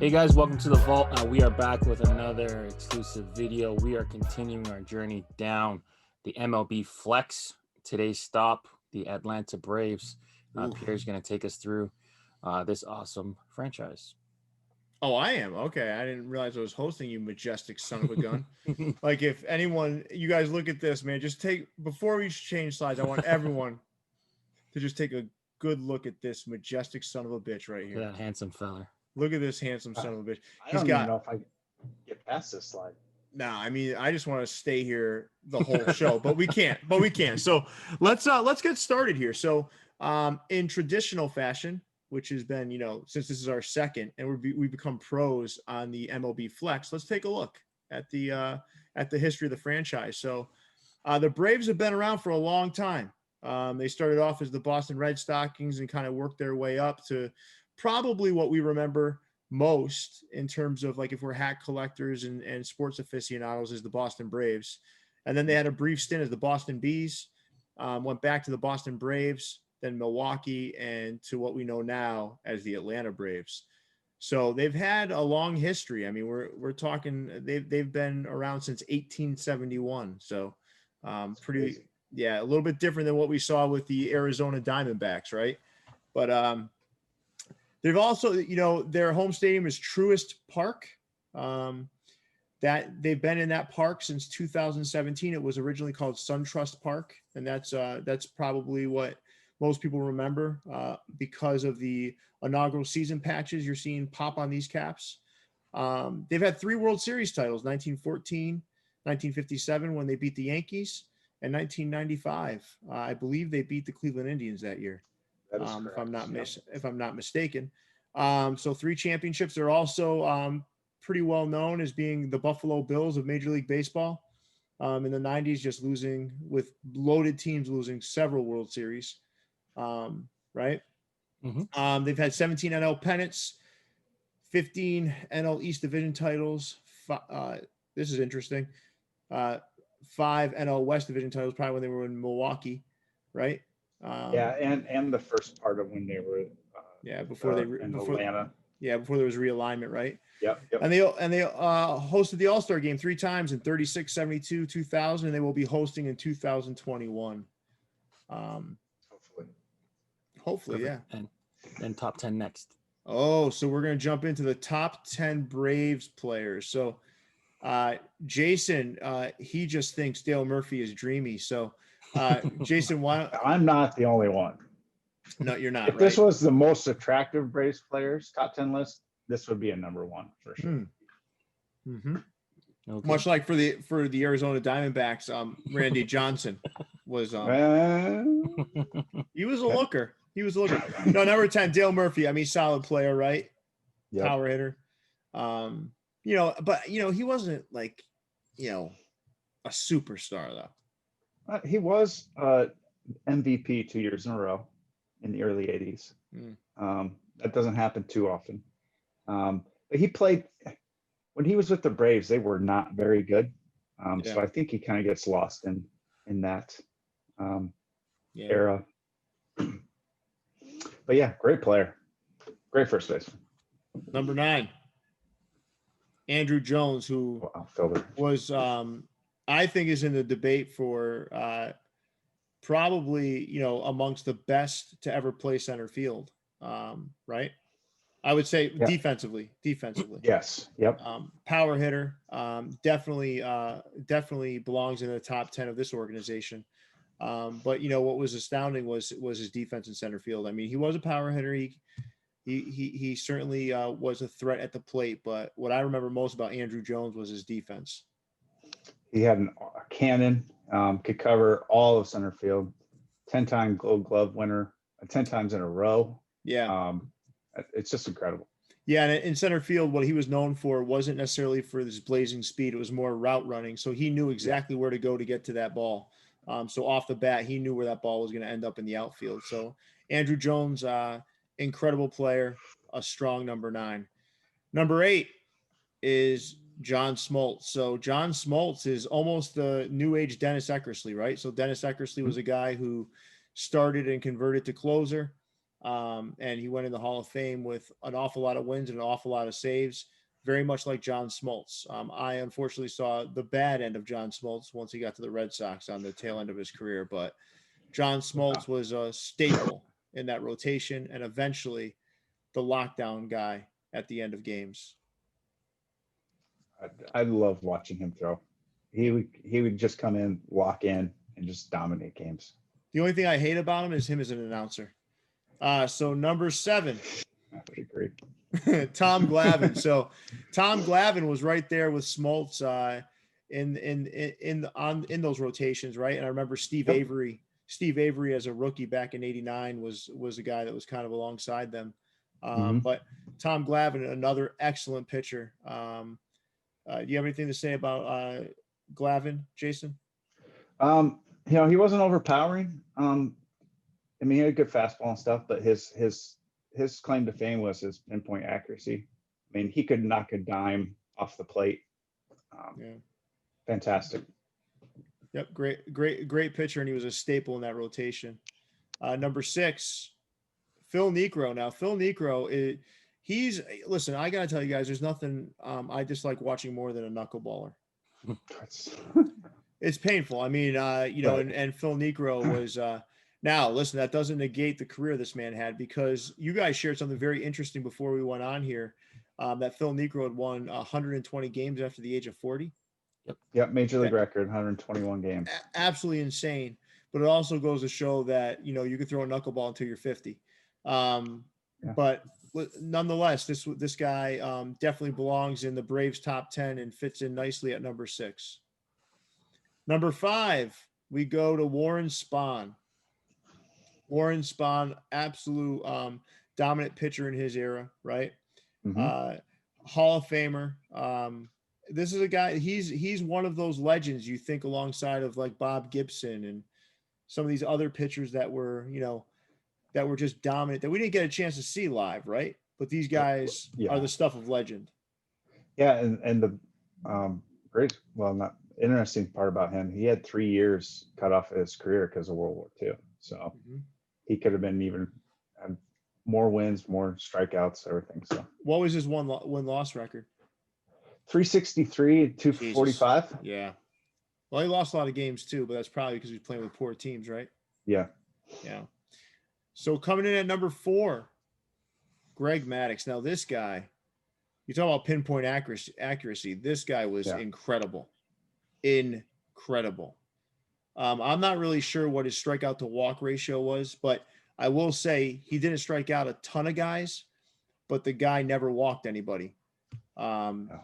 Hey guys, welcome to the Vault. We are back with another exclusive video. We are continuing our journey down the MLB Flex. Today's stop, the Atlanta Braves. Pierre's going to take us through this awesome franchise. Oh, I am? Okay. I didn't realize I was hosting, you majestic son of a gun. Like, if anyone, you guys look at this, man, just before we change slides, I want everyone to just take a good look at this majestic son of a bitch right here. That handsome fella. Look at this handsome son of a bitch. I don't even know if I get past this slide. Nah, I mean, I just want to stay here the whole show, but we can't. So let's get started here. So in traditional fashion, which has been, since this is our second, and we become pros on the MLB Flex, let's take a look at the history of the franchise. So the Braves have been around for a long time. They started off as the Boston Red Stockings and kind of worked their way up to probably what we remember most in terms of, like, if we're hat collectors and sports aficionados, is the Boston Braves. And then they had a brief stint as the Boston Bees, went back to the Boston Braves, then Milwaukee, and to what we know now as the Atlanta Braves. So they've had a long history. I mean, we're talking, they've been around since 1871. So pretty, yeah, a little bit different than what we saw with the Arizona Diamondbacks, right? But they've also, their home stadium is Truist Park. That they've been in that park since 2017. It was originally called SunTrust Park, and that's probably what most people remember because of the inaugural season patches you're seeing pop on these caps. They've had 3 World Series titles: 1914, 1957 when they beat the Yankees, and 1995. I believe they beat the Cleveland Indians that year. If I'm not mistaken. So 3 championships. They're also pretty well known as being the Buffalo Bills of Major League Baseball. In the 90s, just losing, with loaded teams, losing several World Series. Right? Mm-hmm. They've had 17 NL pennants, 15 NL East Division titles. This is interesting. 5 NL West Division titles, probably when they were in Milwaukee, right? And the first part of when they were before Atlanta. Before there was realignment, right? Yep. And they hosted the AllStar Game 3 times in 36, 72, 2000, and they will be hosting in 2021. Hopefully, yeah. And then top 10 next. Oh, so we're going to jump into the top 10 Braves players. So Jason, he just thinks Dale Murphy is dreamy. So Jason, I'm not the only one. No, you're not. If this was the most attractive Braves players top 10 list, this would be a number 1 for sure. Mm-hmm. Okay. Much like for the Arizona Diamondbacks, Randy Johnson was he was a looker. No, number 10, Dale Murphy. I mean, solid player, right? Yep. Power hitter. But he wasn't like, a superstar though. He was MVP 2 years in a row in the early 80s. That doesn't happen too often. But he played, when he was with the Braves, they were not very good. So I think he kind of gets lost in that era. But yeah, great player. Great first baseman. Number 9, Andrew Jones, who was, I think, is in the debate for probably, amongst the best to ever play center field. Right? I would say defensively. Yes. Yep. Power hitter. Definitely belongs in the top 10 of this organization. But what was astounding was his defense in center field. I mean, he was a power hitter. He certainly was a threat at the plate. But what I remember most about Andrew Jones was his defense. He had a cannon. Could cover all of center field. 10-time Gold Glove winner, 10 times in a row. Yeah. It's just incredible. Yeah, and in center field, what he was known for wasn't necessarily for this blazing speed. It was more route running. So he knew exactly where to go to get to that ball. So off the bat, he knew where that ball was going to end up in the outfield. So Andrew Jones, incredible player, a strong number 9. Number 8 is John Smoltz. So John Smoltz is almost the new age Dennis Eckersley, right? So Dennis Eckersley was a guy who started and converted to closer. And he went in the Hall of Fame with an awful lot of wins and an awful lot of saves, very much like John Smoltz. I unfortunately saw the bad end of John Smoltz once he got to the Red Sox on the tail end of his career, but John Smoltz was a staple in that rotation and eventually the lockdown guy at the end of games. I love watching him throw. He would just come in, walk in, and just dominate games. The only thing I hate about him is him as an announcer. So number 7. I would agree. Tom Glavin. So Tom Glavin was right there with Smoltz in those rotations, right? And I remember Steve Avery. Steve Avery as a rookie back in '89 was a guy that was kind of alongside them. But Tom Glavin, another excellent pitcher. Do you have anything to say about Glavin, Jason? He wasn't overpowering. I mean, he had a good fastball and stuff, but his claim to fame was his pinpoint accuracy. I mean, he could knock a dime off the plate. Fantastic. Yep, great pitcher, and he was a staple in that rotation. Number 6, Phil Niekro. Now, Phil Niekro, listen, I got to tell you guys, there's nothing I dislike watching more than a knuckleballer. It's painful. I mean, and Phil Niekro was now, listen, that doesn't negate the career this man had, because you guys shared something very interesting before we went on here, that Phil Niekro had won 120 games after the age of 40. Yep, major league record, 121 games. Absolutely insane. But it also goes to show that, you can throw a knuckleball until you're 50. But nonetheless, this guy definitely belongs in the Braves top 10 and fits in nicely at number 6. Number 5, we go to Warren Spahn. Warren Spahn, absolute dominant pitcher in his era, right? Hall of Famer. This is a guy, he's one of those legends you think alongside of like Bob Gibson and some of these other pitchers that were, that were just dominant, that we didn't get a chance to see live, right? But these guys are the stuff of legend. Yeah, and the not interesting part about him, he had 3 years cut off of his career because of World War II. So he could have been even had more wins, more strikeouts, everything. So what was his win-loss record? 363, 245. Jesus. Yeah. Well, he lost a lot of games too, but that's probably because he was playing with poor teams, right? Yeah. Yeah. So coming in at number 4, Greg Maddux. Now this guy, you talk about pinpoint accuracy. This guy was incredible. Incredible. I'm not really sure what his strikeout to walk ratio was, but I will say he didn't strike out a ton of guys, but the guy never walked anybody.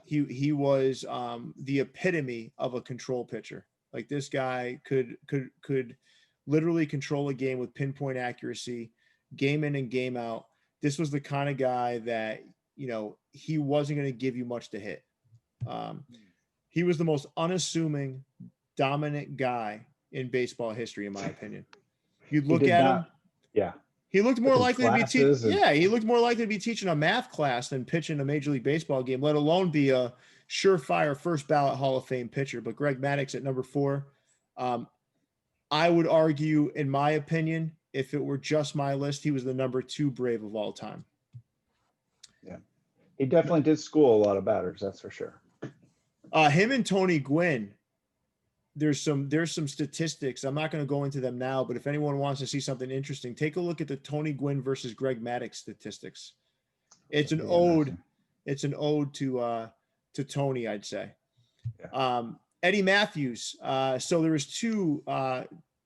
He was the epitome of a control pitcher. Like this guy could literally control a game with pinpoint accuracy, game in and game out. This was the kind of guy that, he wasn't going to give you much to hit. He was the most unassuming, dominant guy in baseball history, in my opinion. You'd look at him. Yeah. He looked more likely to be he looked more likely to be teaching a math class than pitching a Major League Baseball game, let alone be a surefire first ballot Hall of Fame pitcher. But Greg Maddux at number 4, I would argue, in my opinion, if it were just my list, he was the number 2 Brave of all time. Yeah, he definitely did school a lot of batters, that's for sure. Him and Tony Gwynn. There's some statistics. I'm not going to go into them now, but if anyone wants to see something interesting, take a look at the Tony Gwynn versus Greg Maddux statistics. It's an ode. It's an ode to Tony, I'd say. Yeah. Eddie Matthews. So there was 2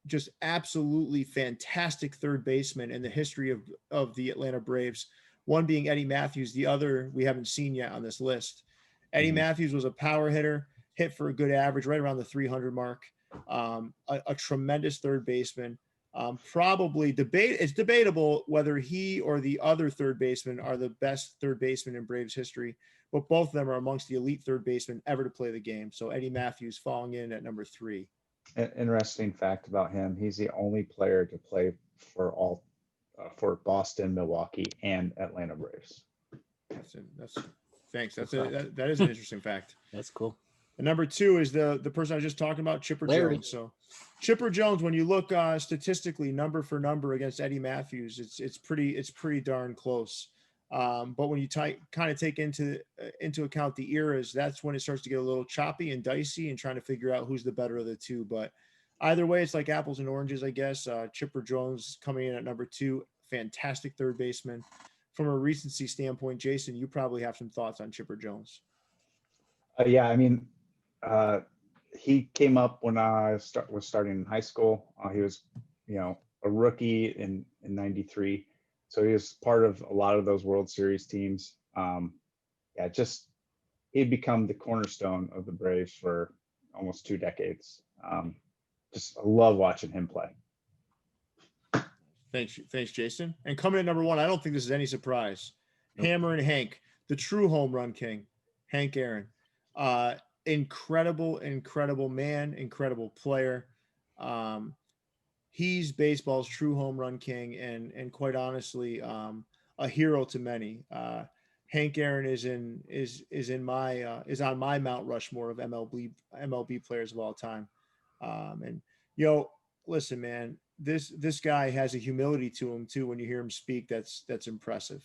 just absolutely fantastic third basemen in the history of the Atlanta Braves. One being Eddie Matthews. The other we haven't seen yet on this list. Eddie Matthews was a power hitter. Hit for a good average, right around the 300 mark. A tremendous third baseman. It's debatable whether he or the other third baseman are the best third baseman in Braves history, but both of them are amongst the elite third basemen ever to play the game. So Eddie Matthews falling in at number 3. An interesting fact about him: he's the only player to play for Boston, Milwaukee, and Atlanta Braves. Thanks. That is an interesting fact. That's cool. And number 2 is the person I was just talking about, Chipper Larry. Jones. So Chipper Jones, when you look statistically, number for number against Eddie Matthews, it's pretty darn close. But when you kind of take into account the eras, that's when it starts to get a little choppy and dicey and trying to figure out who's the better of the two. But either way, it's like apples and oranges, I guess. Chipper Jones coming in at number 2, fantastic third baseman. From a recency standpoint, Jason, you probably have some thoughts on Chipper Jones. Yeah, I mean, he came up when I was starting in high school. He was, a rookie in '93, so he was part of a lot of those World Series teams. He'd become the cornerstone of the Braves for almost 2 decades. I love watching him play. Thanks, Jason. And coming in number 1, I don't think this is any surprise. Nope. Hammer and Hank, the true home run king, Hank Aaron. Incredible man, incredible player. He's baseball's true home run king, and quite honestly, a hero to many. Hank Aaron is on my Mount Rushmore of MLB players of all time. And listen, man, this guy has a humility to him too. When you hear him speak, that's impressive.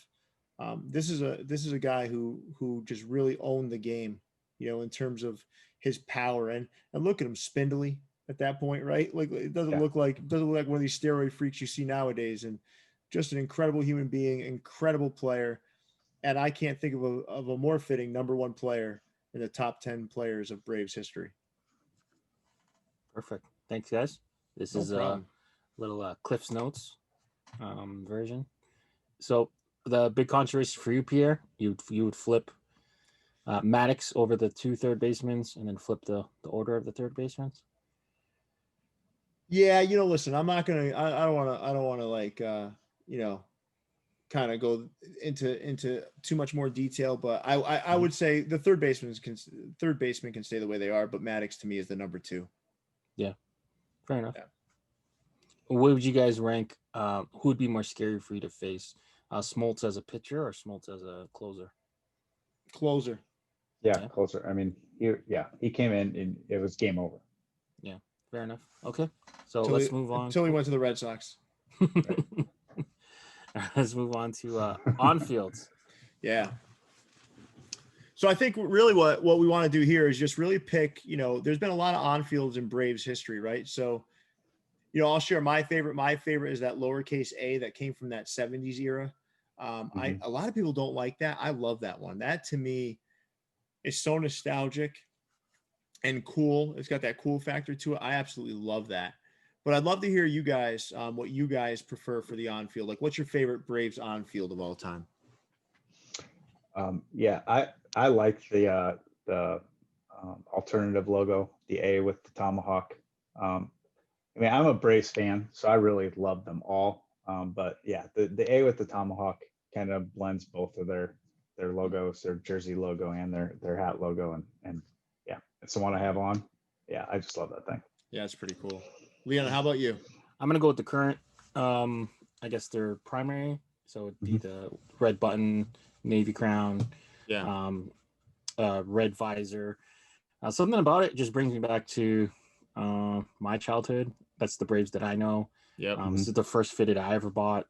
This is a guy who just really owned the game, in terms of his power, and look at him, spindly at that point, right? Like it doesn't look like one of these steroid freaks you see nowadays, and just an incredible human being, incredible player. And I can't think of a more fitting number 1 player in the top 10 players of Braves history. Perfect. Thanks, guys. This is a little Cliff's Notes version. So the big controversy for you, Pierre, you would flip Maddux over the 2 third basemen and then flip the order of the third basemen. Yeah, listen, I'm not gonna. I don't want to like kind of go into too much more detail, but I would say the third baseman can stay the way they are, but Maddux to me is the number 2. Yeah, fair enough. Yeah. What would you guys rank? Who would be more scary for you to face? Smoltz as a pitcher or Smoltz as a closer? Closer. Yeah, closer. I mean, he came in and it was game over. Yeah, fair enough. Okay, so let's move on. Until he went to the Red Sox. Right. Let's move on to on fields. Yeah. So I think really what we want to do here is just really pick, there's been a lot of on fields in Braves history, right? So, I'll share my favorite. My favorite is that lowercase a that came from that 70s era. A lot of people don't like that. I love that one. That to me is so nostalgic and cool. It's got that cool factor to it. I absolutely love that. But I'd love to hear you guys, what you guys prefer for the on field. Like, what's your favorite Braves on field of all time? I like the alternative logo, the A with the tomahawk. I'm a Braves fan, so I really love them all. But yeah, the A with the tomahawk kind of blends both of their logos, their jersey logo and their hat logo, and yeah, it's the one I have on. Yeah, I just love that thing. Yeah, it's pretty cool. Leon, how about you? I'm gonna go with the current. I guess their primary. So it'd be the red button, navy crown, red visor. Something about it just brings me back to my childhood. That's the Braves that I know. Yeah. This is the first fitted I ever bought.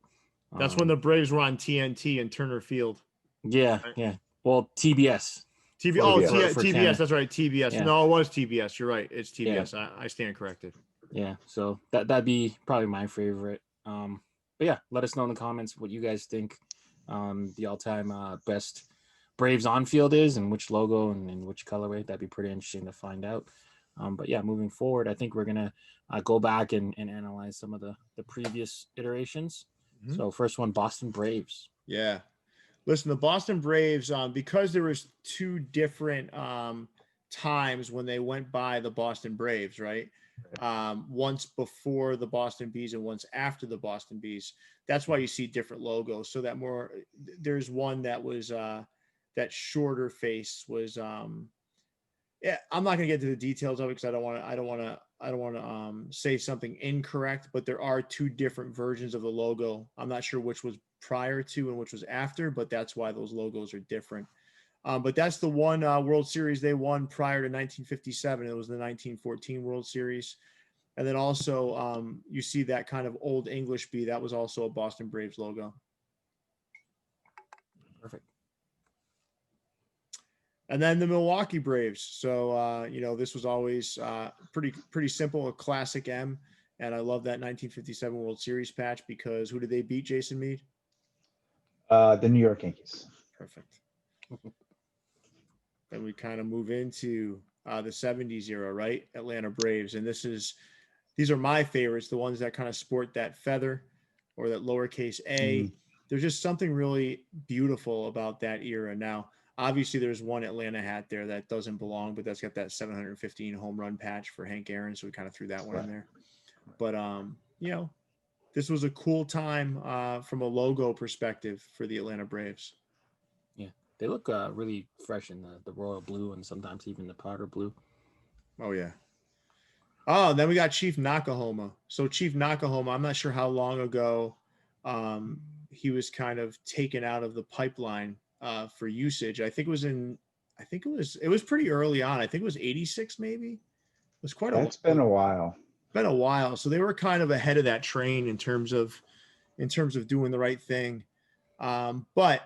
That's when the Braves were on TNT and Turner Field. Yeah, right? Yeah. Well, TBS. TBS. That's right. TBS. Yeah. No, it was TBS. You're right. It's TBS. Yeah. I stand corrected. Yeah. So that'd be probably my favorite. But yeah, let us know in the comments what you guys think the all-time best Braves on field is and which logo and which colorway. That'd be pretty interesting to find out. But yeah, moving forward, I think we're gonna go back and analyze some of the previous iterations. So first one, Boston Braves. Yeah. Listen, the Boston Braves, because there was 2 different times when they went by the Boston Braves, right? Once before the Boston Bees and once after the Boston Bees. That's why you see different logos. So there's one that was that shorter face was yeah, I'm not gonna get to the details of it because I don't want to say something incorrect, but there are 2 different versions of the logo. I'm not sure which was prior to and which was after, but that's why those logos are different. But that's the one World Series they won prior to 1957. It was the 1914 World Series. And then also you see that kind of old English B. That was also a Boston Braves logo. Perfect. And then the Milwaukee Braves. So, this was always pretty simple, a classic M. And I love that 1957 World Series patch because who did they beat, Jason Mead? The New York Yankees. Perfect. Then we kind of move into the 70s era, right? Atlanta Braves. And these are my favorites, the ones that kind of sport that feather or that lowercase a. There's just something really beautiful about that era. Now, obviously, there's one Atlanta hat there that doesn't belong, but that's got that 715 home run patch for Hank Aaron. So we kind of threw that one in there. But, this was a cool time from a logo perspective for the Atlanta Braves. Yeah, they look really fresh in the royal blue and sometimes even the powder blue. Oh, yeah. Oh, then we got Chief Nakahoma. So Chief Nakahoma, I'm not sure how long ago he was kind of taken out of the pipeline for usage. I think it was pretty early on. I think it was 86 maybe. It was quite a while. It's been a while. Been a while. So they were kind of ahead of that train in terms of doing the right thing. But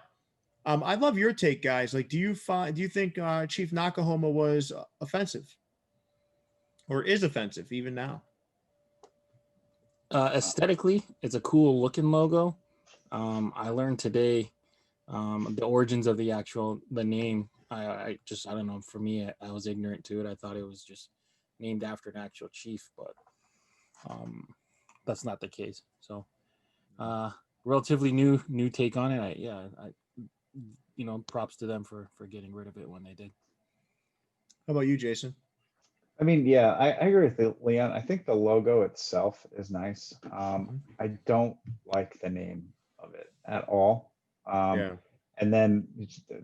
I'd love your take, guys. Like, do you think Chief Nakahoma was offensive? Or is offensive even now? Aesthetically, it's a cool looking logo. I learned today the origins of the name. I don't know. For me, I was ignorant to it. I thought it was just named after an actual chief, but that's not the case. So, relatively new take on it. Props to them for getting rid of it when they did. How about you, Jason? I mean, yeah, I agree with Leon. I think the logo itself is nice. I don't like the name of it at all. And then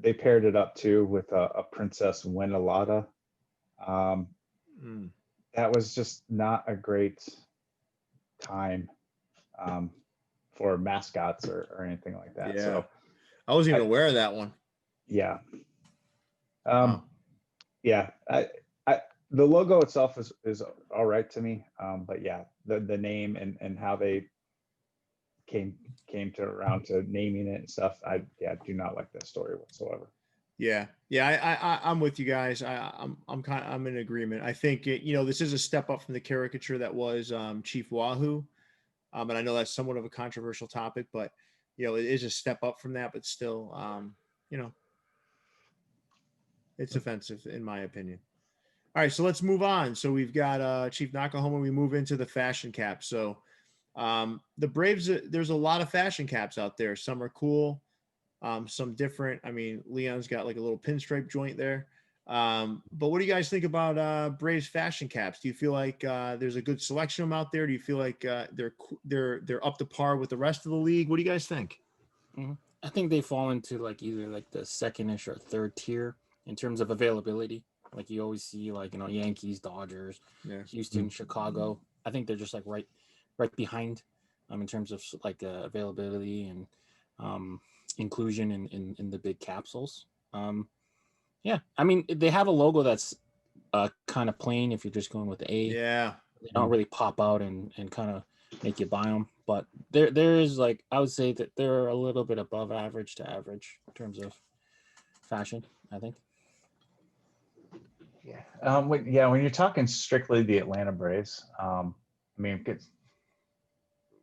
they paired it up too with a Princess Winalada. That was just not a great time for mascots or anything like that. Yeah. So I wasn't even aware of that one. Yeah. Yeah. The logo itself is all right to me. But yeah, the name and how they came around to naming it and stuff. I do not like that story whatsoever. Yeah. I'm with you guys. I'm in agreement. I think this is a step up from the caricature that was Chief Wahoo. And I know that's somewhat of a controversial topic, but it is a step up from that. But still, it's offensive in my opinion. All right, so let's move on. So we've got Chief Nakahoma. We move into the fashion cap. So the Braves, there's a lot of fashion caps out there. Some are cool, some different. I mean, Leon's got like a little pinstripe joint there. But what do you guys think about Braves fashion caps? Do you feel like there's a good selection of them out there? Do you feel like they're up to par with the rest of the league? What do you guys think? Mm-hmm. I think they fall into like either like the second-ish or third tier in terms of availability. Like you always see, like Yankees, Dodgers, Houston, Chicago. I think they're just like right behind, in terms of like availability and inclusion in the big capsules. Yeah, I mean they have a logo that's kind of plain if you're just going with the A. Yeah, they don't really pop out and kind of make you buy them. But there is like I would say that they're a little bit above average to average in terms of fashion. I think. Yeah. When you're talking strictly the Atlanta Braves, I mean,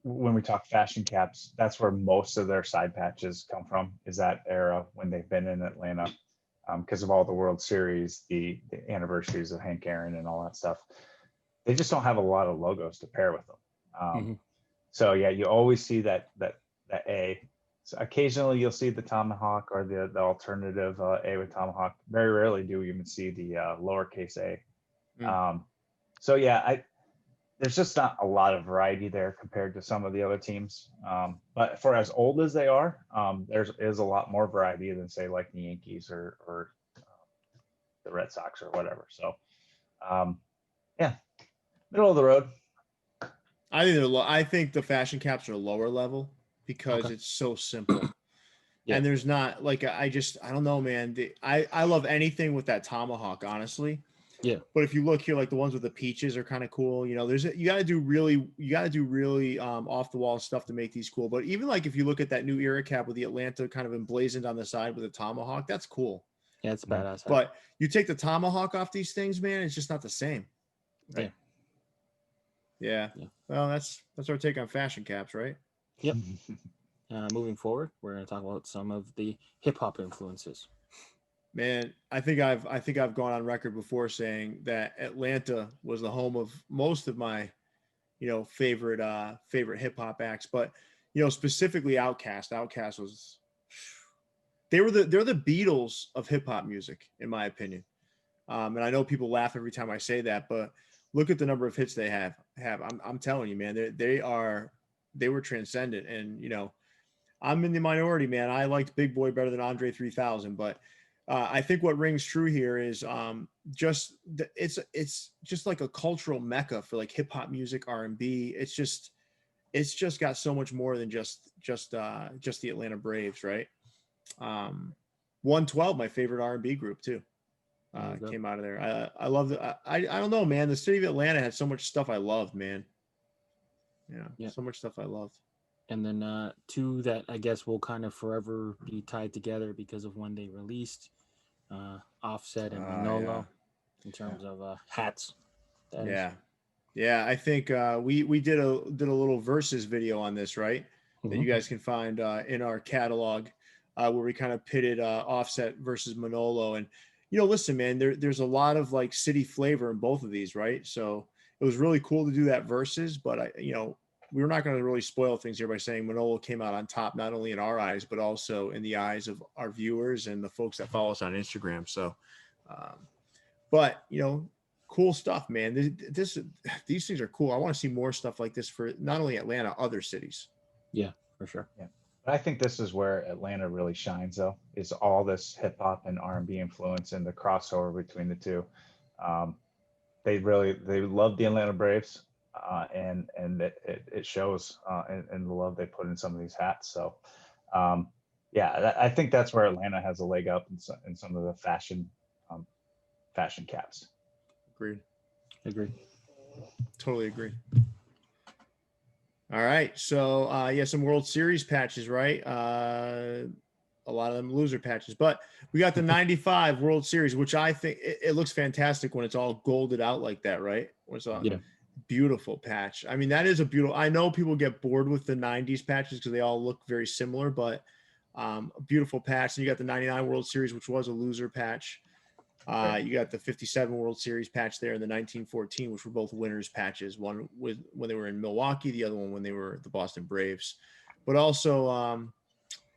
when we talk fashion caps, that's where most of their side patches come from, is that era when they've been in Atlanta, because of all the World Series, the anniversaries of Hank Aaron and all that stuff. They just don't have a lot of logos to pair with them. So yeah, you always see that A. So occasionally you'll see the tomahawk or the alternative A with tomahawk. Very rarely do we even see the lowercase a. So yeah, there's just not a lot of variety there compared to some of the other teams. But for as old as they are, there is a lot more variety than say like the Yankees or the Red Sox or whatever. So yeah, middle of the road. I think the fashion caps are lower level because it's so simple. And there's not like I don't know, man. I love anything with that tomahawk, honestly. Yeah. But if you look here, like the ones with the peaches are kind of cool. You know, you got to do really off the wall stuff to make these cool. But even like if you look at that new era cap with the Atlanta kind of emblazoned on the side with a tomahawk, that's cool. Yeah, it's badass. But you take the tomahawk off these things, man, it's just not the same. Right? Yeah. Well, that's our take on fashion caps, right? Yep. Moving forward, we're going to talk about some of the hip hop influences. Man, I think I've gone on record before saying that Atlanta was the home of most of my, favorite hip hop acts, but specifically Outkast. Outkast was they're the Beatles of hip hop music, in my opinion. And I know people laugh every time I say that, but look at the number of hits they have. I'm telling you, man, they were transcendent. And I'm in the minority, man. I liked Big Boy better than Andre 3000, but I think what rings true here is it's just like a cultural mecca for like hip hop music, R&B. It's just got so much more than just the Atlanta Braves, right? 112, my favorite R&B group too, came out of there. I love the. I don't know, man. The city of Atlanta had so much stuff I loved, man. Yeah. So much stuff I loved. And then two that I guess will kind of forever be tied together because of when they released, Offset and Manolo, in terms of hats. Yeah. I think we did a little versus video on this, right? That you guys can find in our catalog, where we kind of pitted Offset versus Manolo. And listen, man, there's a lot of like city flavor in both of these, right? So it was really cool to do that versus, but we're not going to really spoil things here by saying Manolo came out on top, not only in our eyes, but also in the eyes of our viewers and the folks that follow us on Instagram. So, but cool stuff, man. These things are cool. I want to see more stuff like this for not only Atlanta, other cities. Yeah, for sure. Yeah. But I think this is where Atlanta really shines, though, is all this hip hop and R&B influence and the crossover between the two. They love the Atlanta Braves. And it shows in the love they put in some of these hats. So, I think that's where Atlanta has a leg up in some of the fashion caps. Agreed. Totally agree. All right. So, some World Series patches, right? A lot of them loser patches, but we got the 95 World Series, which I think it looks fantastic when it's all golded out like that, right? Beautiful patch. I mean, that is a beautiful. I know people get bored with the 90s patches because they all look very similar, but a beautiful patch. And you got the 99 World Series, which was a loser patch. You got the 57 World Series patch there, and the 1914, which were both winners patches. One when they were in Milwaukee, the other one when they were the Boston Braves. But also,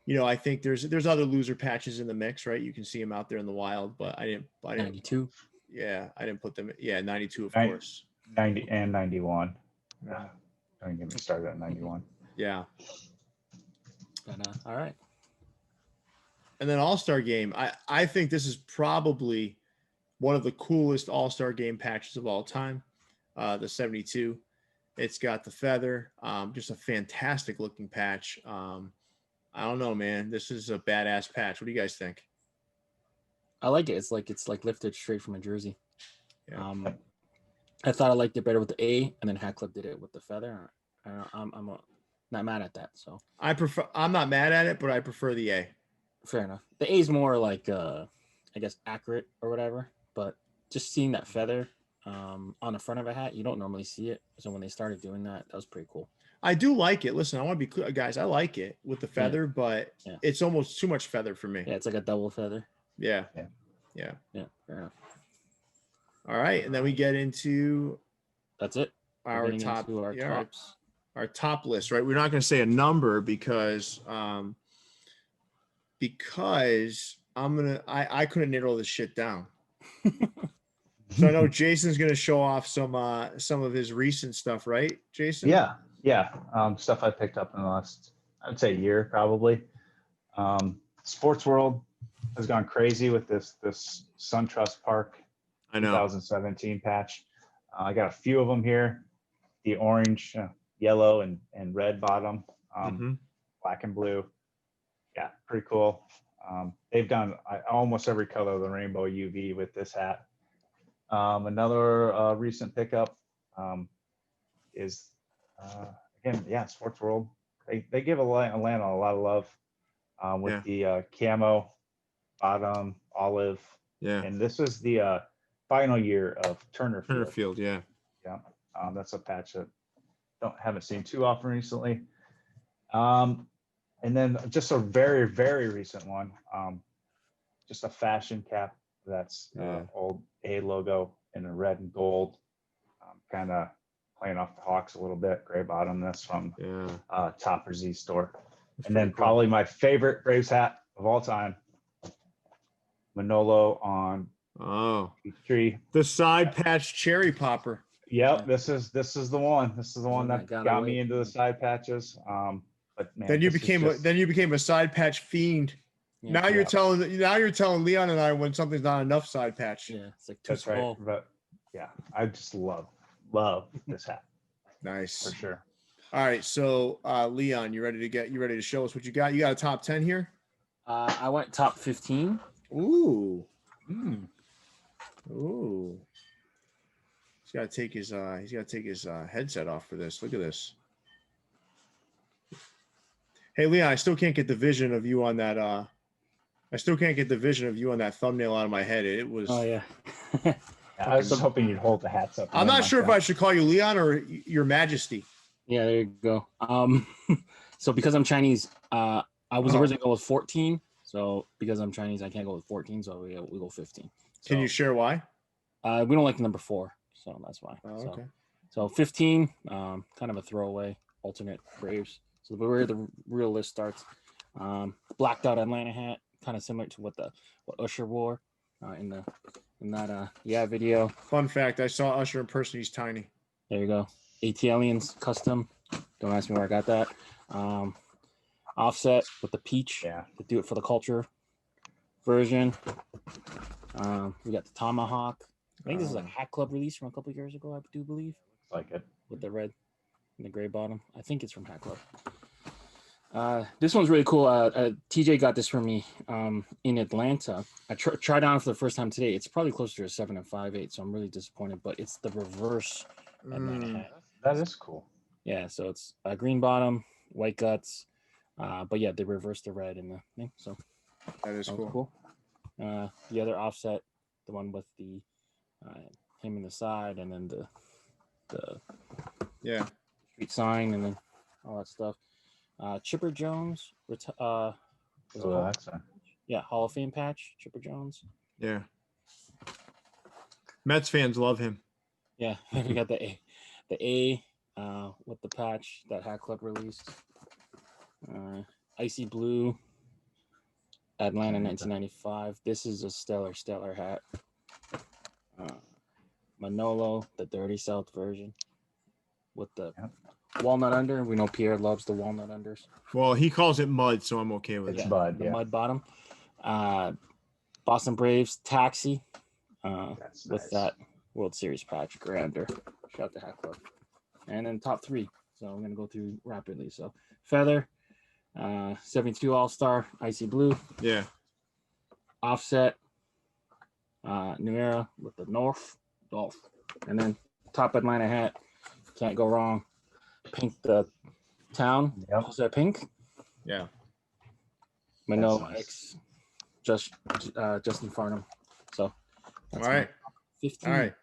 I think there's other loser patches in the mix, right? You can see them out there in the wild, but I didn't. 92. Yeah, I didn't put them. Yeah, 92, of course. 90 and 91. Yeah. Don't get me started at 91. Yeah. But, all right. And then AllStar Game. I think this is probably one of the coolest AllStar Game patches of all time. The 72. It's got the feather. Just a fantastic looking patch. I don't know, man. This is a badass patch. What do you guys think? I like it. It's like lifted straight from a jersey. Yeah. I thought I liked it better with the A, and then Hat Clip did it with the feather. I'm not mad at that. So I'm not mad at it, but I prefer the A. Fair enough. The A is more like I guess accurate or whatever. But just seeing that feather on the front of a hat, you don't normally see it. So when they started doing that, that was pretty cool. I do like it. Listen, I want to be clear, guys. I like it with the feather, but it's almost too much feather for me. Yeah, it's like a double feather. Yeah. Fair enough. All right, and then we get into that's it. Our top tops. Our top list, right? We're not going to say a number because I couldn't narrow this shit down. So I know Jason's going to show off some of his recent stuff, right, Jason? Yeah. Stuff I picked up in the last, I would say, year probably. Sports World has gone crazy with this SunTrust Park 2017 patch. I got a few of them here. The orange, yellow, and red bottom, black and blue. Yeah, pretty cool. They've done almost every color of the rainbow UV with this hat. Another recent pickup is again, yeah, Sports World. They give Atlanta a lot of love with the camo bottom olive. Yeah. And this is the final year of Turner Field. Yeah. Yeah. That's a patch that haven't seen too often recently. And then just a very, very recent one. Just a fashion cap that's old A logo in the red and gold. Kind of playing off the Hawks a little bit. Gray bottom. That's from Topper Z store. That's and then cool. Probably my favorite Braves hat of all time. Manolo on tree. The side patch cherry popper. Yep, this is the one. This is the one that got me into the side patches. But man, then you became a side patch fiend. Yeah, now you're telling Leon and I when something's not enough side patch. Yeah, it's like too small. Right. But yeah, I just love this hat. Nice. For sure. All right, so Leon, you ready to show us what you got? You got a top 10 here? I went top 15. Ooh. Ooh. He's got to take his headset off for this. Look at this. Hey Leon, I still can't get the vision of you on that thumbnail out of my head. It was I was hoping you'd hold the hats up. I'm not sure if I should call you Leon or Your Majesty. Yeah, there you go. So because I'm Chinese, I was originally going with 14. So because I'm Chinese, I can't go with 14. So we go 15. So, can you share why? We don't like the number 4, so that's why. Oh, okay. So 15, kind of a throwaway alternate Braves. So where the real list starts. Blacked out Atlanta hat, kind of similar to what Usher wore in that video. Fun fact: I saw Usher in person. He's tiny. There you go. AT Aliens custom. Don't ask me where I got that. Offset with the peach. Yeah. To do it for the culture version. We got the Tomahawk. I think this is a Hat Club release from a couple of years ago, I do believe. Like it. With the red and the gray bottom. I think it's from Hat Club. This one's really cool. TJ got this for me in Atlanta. I tried on it for the first time today. It's probably closer to a 7 5/8, so I'm really disappointed. But it's the reverse Atlanta hat. That is cool. Yeah, so it's a green bottom, white guts. But yeah, they reversed the red in the thing. So that is cool. The other offset, the one with the him in the side, and then the street sign, and then all that stuff. Chipper Jones, Hall of Fame patch. Chipper Jones. Yeah. Mets fans love him. Yeah, we got the A with the patch that Hat Club released. Icy blue, Atlanta 1995. This is a stellar hat. Manolo, the Dirty South version with the walnut under. We know Pierre loves the walnut unders. Well, he calls it mud, so I'm okay with it. Mud, the mud bottom. Boston Braves taxi with that World Series patch. Grander. Shout out to Hat Club. And then top 3. So I'm gonna go through rapidly. So feather, 72 AllStar, icy blue. Yeah. Offset, New Era with the North, and then top Atlanta hat. Can't go wrong. Pink the town. Yep. Is that pink? Yeah. Manolo X, Justin Farnham. So all right. 15. All right.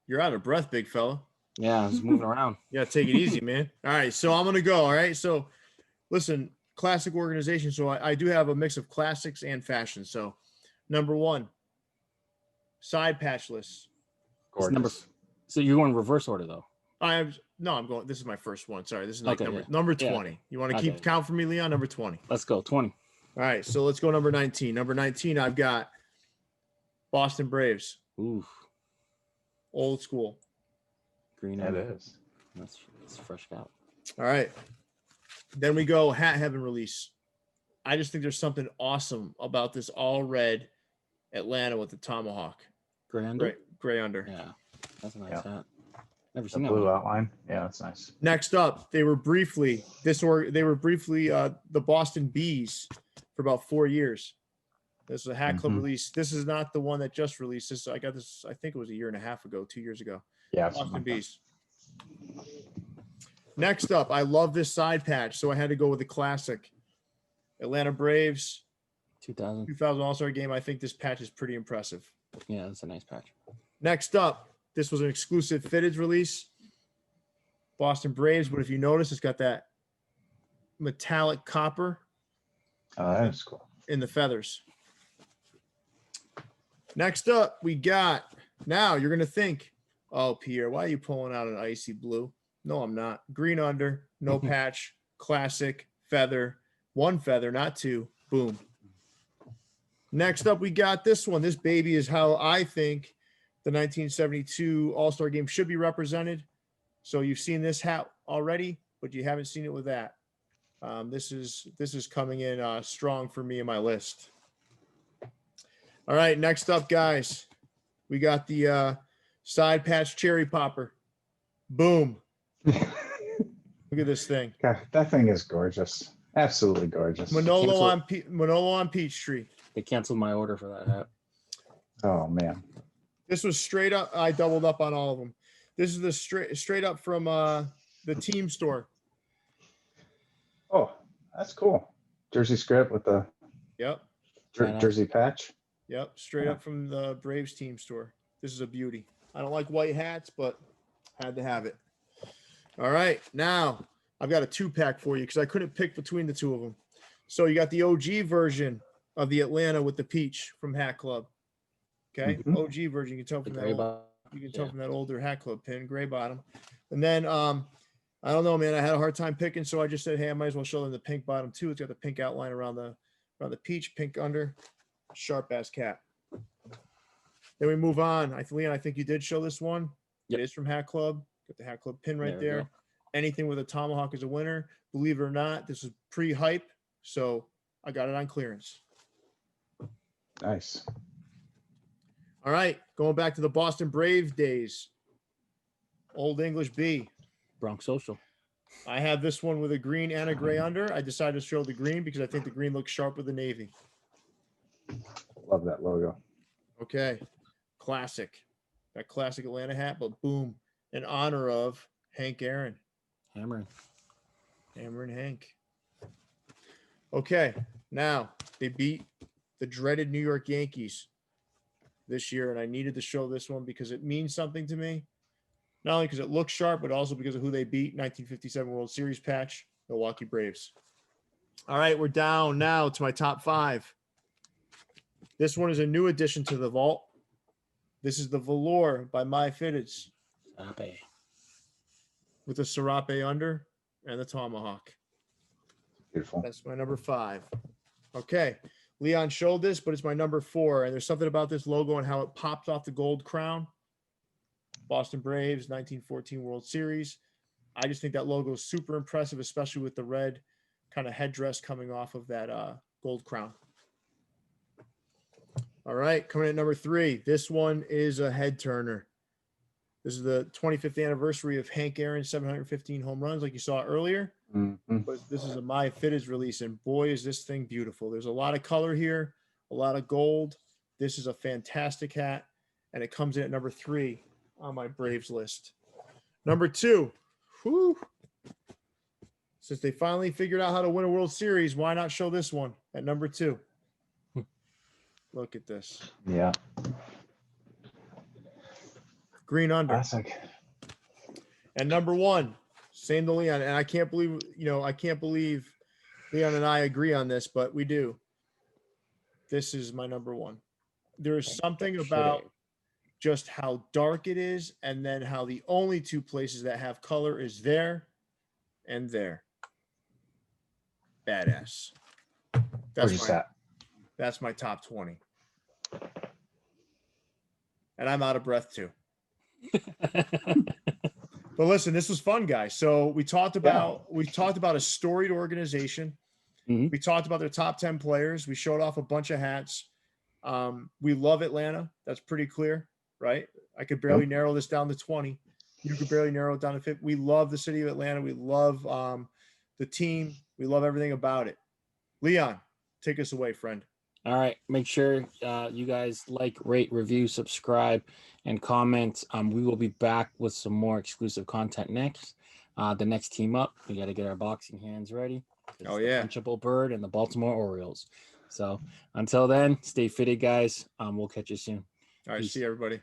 You're out of breath, big fella. Yeah, I was moving around. Yeah, take it easy, man. All right, so I'm gonna go. All right, so listen, classic organization. So I do have a mix of classics and fashion. So number 1, side patch list. So you're going reverse order though. I'm going. This is my first one. Sorry, this is like number 20. Yeah. You want to keep count for me, Leon? Number 20. Let's go 20. All right, so let's go number 19. Number 19, I've got Boston Braves. Ooh, old school. Green. That is. That's fresh out. All right. Then we go Hat Heaven release. I just think there's something awesome about this all red Atlanta with the Tomahawk. Gray under? Gray under. Yeah. That's a nice hat. Never seen that blue one. outline. Yeah, that's nice. Next up, they were briefly the Boston Bees for about 4 years. This is a Hat Club release. This is not the one that just released. This I got this. I think it was a year and a half ago, 2 years ago. Yeah. Boston Bees. Next up, I love this side patch, so I had to go with the classic. Atlanta Braves 2000 All-Star Game. I think this patch is pretty impressive. Yeah, that's a nice patch. Next up, this was an exclusive fitted release. Boston Braves, but if you notice, it's got that metallic copper. Oh, that is cool. In the feathers. Next up, we got, now you're going to think, oh, Pierre, why are you pulling out an icy blue? No, I'm not. Green under, no patch, classic, feather, 1 feather, not 2. Boom. Next up, we got this one. This baby is how I think the 1972 All-Star Game should be represented. So you've seen this hat already, but you haven't seen it with that. This is coming in strong for me in my list. All right, next up, guys, we got the side patch cherry popper. Boom. Look at this thing. God, that thing is gorgeous. Absolutely gorgeous. Manolo on Peachtree. They canceled my order for that hat. Oh man. This was straight up. I doubled up on all of them. This is the straight up from the team store. Oh, that's cool. Jersey script with the jersey patch. Yep, straight up from the Braves team store. This is a beauty. I don't like white hats, but had to have it. All right, now I've got a 2-pack for you because I couldn't pick between the two of them. So you got the OG version of the Atlanta with the peach from Hat Club. Okay, OG version. You can tell from that. You can tell from that older Hat Club pin, gray bottom. And then I don't know, man. I had a hard time picking, so I just said, hey, I might as well show them the pink bottom too. It's got the pink outline around the peach, pink under, sharp ass cap. Then we move on. Leon, I think you did show this one. Yep. It is from Hat Club. Got the Hat Club pin right there. Anything with a tomahawk is a winner. Believe it or not, this is pre-hype, so I got it on clearance. Nice. All right, going back to the Boston Braves days. Old English B. Bronx Social. I have this one with a green and a gray under. I decided to show the green because I think the green looks sharp with the navy. Love that logo. Okay, classic. That classic Atlanta hat, but boom, in honor of Hank Aaron. Hammer and Hank. Okay, now they beat the dreaded New York Yankees this year, and I needed to show this one because it means something to me. Not only because it looks sharp, but also because of who they beat. 1957 World Series patch, Milwaukee Braves. All right, we're down now to my top 5. This one is a new addition to the vault. This is the Velour by My Fitteds. With the Serape under and the tomahawk. Beautiful. That's my number 5. Okay. Leon showed this, but it's my number 4. And there's something about this logo and how it pops off the gold crown. Boston Braves, 1914 World Series. I just think that logo is super impressive, especially with the red kind of headdress coming off of that gold crown. All right, coming at number 3. This one is a head turner. This is the 25th anniversary of Hank Aaron's 715 home runs, like you saw earlier. But this is a My Fitteds release, and boy, is this thing beautiful. There's a lot of color here, a lot of gold. This is a fantastic hat, and it comes in at number 3 on my Braves list. Number 2, whew. Since they finally figured out how to win a World Series, why not show this one at number 2? Look at this. Yeah. Green under. Classic. And number 1, same to Leon. And I can't believe, Leon and I agree on this, but we do. This is my number 1. There is something about just how dark it is, and then how the only 2 places that have color is there and there. Badass. That's my top 20. And I'm out of breath too. But listen, this was fun, guys. So we talked about a storied organization. Mm-hmm. We talked about their top 10 players. We showed off a bunch of hats. We love Atlanta. That's pretty clear, right? I could barely narrow this down to 20. You could barely narrow it down to 50. We love the city of Atlanta. We love the team. We love everything about it. Leon, take us away, friend. All right. Make sure you guys like, rate, review, subscribe, and comment. We will be back with some more exclusive content next. The next team up, we got to get our boxing hands ready. It's Oh, the yeah. Punchable Bird and the Baltimore Orioles. So until then, stay fitted, guys. We'll catch you soon. All right. Peace. See you, everybody.